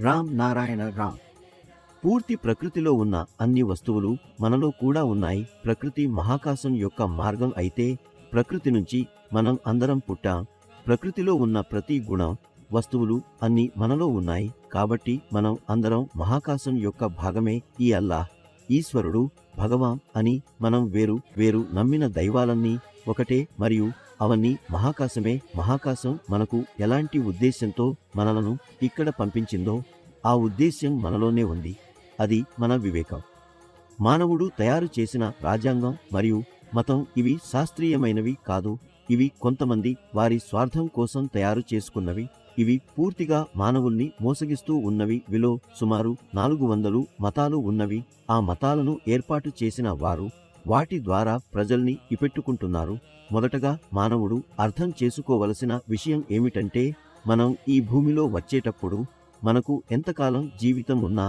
రామ్ నారాయణ రామ్. పూర్తి ప్రకృతిలో ఉన్న అన్ని వస్తువులు మనలో కూడా ఉన్నాయి. ప్రకృతి మహాకాశం యొక్క మార్గం అయితే ప్రకృతి నుంచి మనం అందరం పుట్టాం. ప్రకృతిలో ఉన్న ప్రతి గుణం, వస్తువులు అన్నీ మనలో ఉన్నాయి. కాబట్టి మనం అందరం మహాకాశం యొక్క భాగమే. ఈ అల్లాహ్, ఈశ్వరుడు, భగవాన్ అని మనం వేరు వేరు నమ్మిన దైవాలన్నీ ఒకటే మరియు అవన్నీ మహాకాశమే. మహాకాశం మనకు ఎలాంటి ఉద్దేశ్యంతో మనలను ఇక్కడ పంపించిందో ఆ ఉద్దేశ్యం మనలోనే ఉంది. అది మన వివేకం. మానవుడు తయారు చేసిన రాజ్యాంగం మరియు మతం ఇవి శాస్త్రీయమైనవి కాదు. ఇవి కొంతమంది వారి స్వార్థం కోసం తయారు చేసుకున్నవి. ఇవి పూర్తిగా మానవుల్ని మోసగిస్తూ ఉన్నవి. విలో సుమారు 400 మతాలు ఉన్నవి. ఆ మతాలను ఏర్పాటు చేసిన వారు వాటి ద్వారా ప్రజల్ని ఇపెట్టుకుంటున్నారు. మొదటగా మానవుడు అర్థం చేసుకోవలసిన విషయం ఏమిటంటే, మనం ఈ భూమిలో వచ్చేటప్పుడు మనకు ఎంతకాలం జీవితం ఉన్నా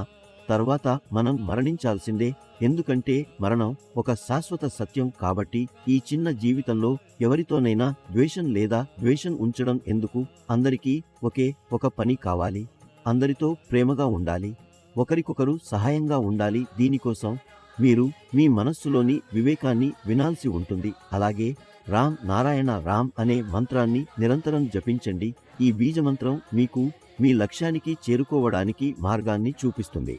తర్వాత మనం మరణించాల్సిందే. ఎందుకంటే మరణం ఒక శాశ్వత సత్యం. కాబట్టి ఈ చిన్న జీవితంలో ఎవరితోనైనా ద్వేషం లేదా ద్వేషం ఉంచడం ఎందుకు? అందరికీ ఒకే ఒక పని కావాలి. అందరితో ప్రేమగా ఉండాలి. ఒకరికొకరు సహాయంగా ఉండాలి. దీనికోసం మీరు మీ మనస్సులోని వివేకాన్ని వినాల్సి ఉంటుంది. అలాగే రామ్ నారాయణ రామ్ అనే మంత్రాన్ని నిరంతరం జపించండి. ఈ బీజమంత్రం మీకు మీ లక్ష్యానికి చేరుకోవడానికి మార్గాన్ని చూపిస్తుంది.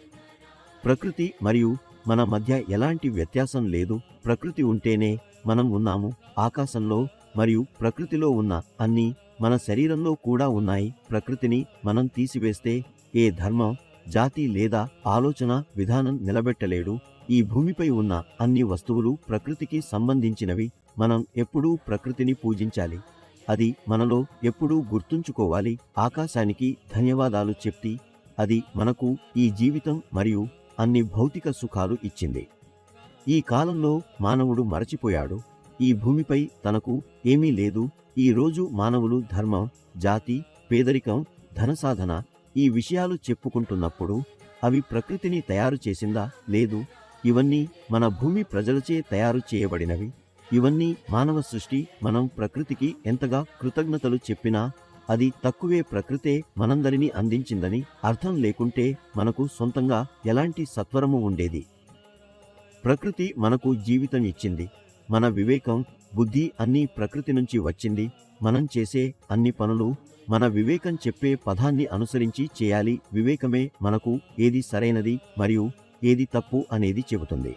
ప్రకృతి మరియు మన మధ్య ఎలాంటి వ్యత్యాసం లేదు. ప్రకృతి ఉంటేనే మనం ఉన్నాము. ఆకాశంలో మరియు ప్రకృతిలో ఉన్న అన్నీ మన శరీరంలో కూడా ఉన్నాయి. ప్రకృతిని మనం తీసివేస్తే ఏ ధర్మం, జాతి లేదా ఆలోచన విధానం నిలబెట్టలేడు. ఈ భూమిపై ఉన్న అన్ని వస్తువులు ప్రకృతికి సంబంధించినవి. మనం ఎప్పుడూ ప్రకృతిని పూజించాలి. అది మనలో ఎప్పుడూ గుర్తుంచుకోవాలి. ఆకాశానికి ధన్యవాదాలు చెప్తి అది మనకు ఈ జీవితం మరియు అన్ని భౌతిక సుఖాలు ఇచ్చింది. ఈ కాలంలో మానవుడు మరచిపోయాడు. ఈ భూమిపై తనకు ఏమీ లేదు. ఈ రోజు మానవులు ధర్మం, జాతి, పేదరికం, ధనసాధన ఈ విషయాలు చెప్పుకుంటున్నప్పుడు అవి ప్రకృతిని తయారు చేసిందా? లేదు. ఇవన్నీ మన భూమి ప్రజలచే తయారు చేయబడినవి. ఇవన్నీ మానవ సృష్టి. మనం ప్రకృతికి ఎంతగా కృతజ్ఞతలు చెప్పినా అది తక్కువే. ప్రకృతే మనందరినీ అందించిందని అర్థం లేకుంటే మనకు సొంతంగా ఎలాంటి సత్వరము ఉండేది? ప్రకృతి మనకు జీవితం ఇచ్చింది. మన వివేకం, బుద్ధి అన్నీ ప్రకృతి నుంచి వచ్చింది. మనం చేసే అన్ని పనులు మన వివేకం చెప్పే పదాన్ని అనుసరించి చేయాలి. వివేకమే మనకు ఏది సరైనది మరియు ఏది తప్పు అనేది చెబుతుంది.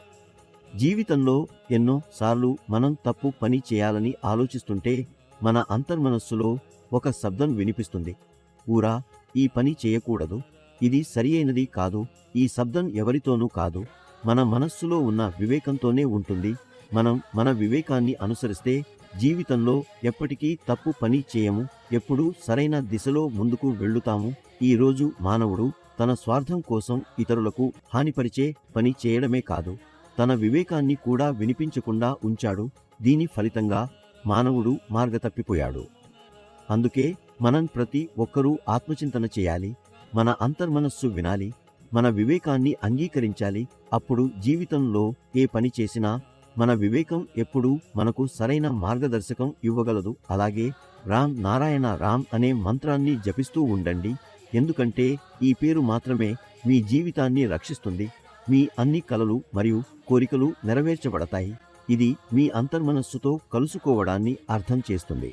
జీవితంలో ఎన్నో సార్లు మనం తప్పు పని చేయాలని ఆలోచిస్తుంటే మన అంతర్మనస్సులో ఒక శబ్దం వినిపిస్తుంది. ఊరా, ఈ పని చేయకూడదు, ఇది సరియైనది కాదు. ఈ శబ్దం ఎవరితోనూ కాదు, మన మనస్సులో ఉన్న వివేకంతోనే ఉంటుంది. మనం మన వివేకాన్ని అనుసరిస్తే జీవితంలో ఎప్పటికీ తప్పు పని చేయము. ఎప్పుడూ సరైన దిశలో ముందుకు వెళ్ళుతాము. ఈ రోజు మానవుడు తన స్వార్థం కోసం ఇతరులకు హానిపరిచే పని చేయడమే కాదు, తన వివేకాన్ని కూడా వినిపించకుండా ఉంచాడు. దీని ఫలితంగా మానవుడు మార్గతప్పిపోయాడు. అందుకే మనం ప్రతి ఒక్కరూ ఆత్మచింతన చేయాలి. మన అంతర్మనస్సు వినాలి. మన వివేకాన్ని అంగీకరించాలి. అప్పుడు జీవితంలో ఏ పని చేసినా మన వివేకం ఎప్పుడూ మనకు సరైన మార్గదర్శకం ఇవ్వగలదు. అలాగే రామ్ నారాయణ రామ్ అనే మంత్రాన్ని జపిస్తూ ఉండండి. ఎందుకంటే ఈ పేరు మాత్రమే మీ జీవితాన్ని రక్షిస్తుంది. మీ అన్ని కలలు మరియు కోరికలు నెరవేర్చబడతాయి. ఇది మీ అంతర్మనస్సుతో కలుసుకోవడాన్ని అర్థం చేస్తుంది.